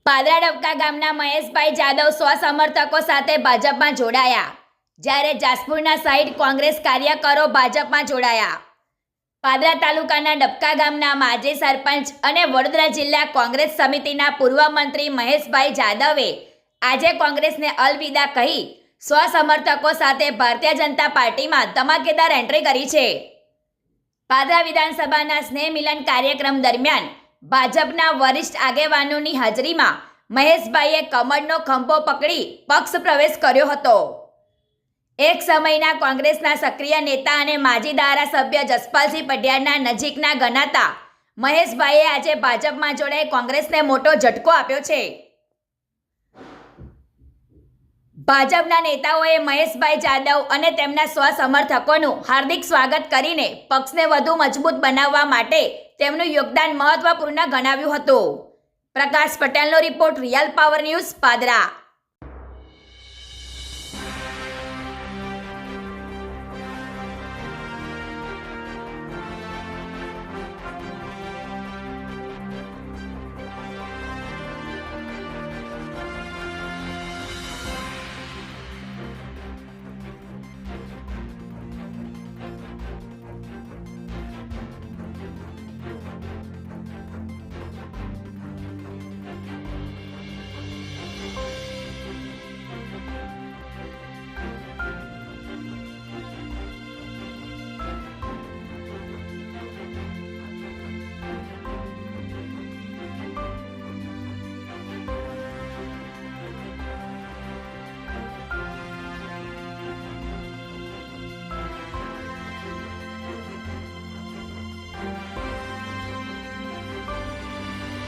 પાદરા ડબકા ગામના મહેશભાઈ જાદવ સ્વસમર્થકો સાથે ભાજપમાં જોડાયા, જ્યારે જાસપુરના 60 કોંગ્રેસ કાર્યકરો ભાજપમાં જોડાયા. પાદરા તાલુકાના ડબકા ગામના માજી સરપંચ અને વડોદરા જિલ્લા કોંગ્રેસ સમિતિના પૂર્વ મંત્રી મહેશભાઈ જાદવે આજે કોંગ્રેસને અલવિદા કહી સ્વસમર્થકો સાથે ભારતીય જનતા પાર્ટીમાં ધમાકેદાર એન્ટ્રી કરી છે. પાદરા વિધાનસભાના સ્નેહ મિલન કાર્યક્રમ દરમિયાન ભાજપના વરિષ્ઠ આગેવાનોની હાજરીમાં મહેશભાઈએ કમળનો ખંભો પકડી પક્ષ પ્રવેશ કર્યો હતો. એક સમયના કોંગ્રેસના સક્રિય નેતા અને માજી ધારાસભ્ય જસપાલસિંહ પઢિયારના નજીકના ગણાતા મહેશભાઈએ આજે ભાજપમાં જોડાઈ કોંગ્રેસને મોટો ઝટકો આપ્યો છે. ભાજપના નેતાઓએ મહેશભાઈ જાદવ અને તેમના સ્વસમર્થકોનું હાર્દિક સ્વાગત કરીને પક્ષને વધુ મજબૂત બનાવવા માટે તેમનું યોગદાન મહત્વપૂર્ણ ગણાવ્યું હતું. પ્રકાશ પટેલનો report, real power news, Padra.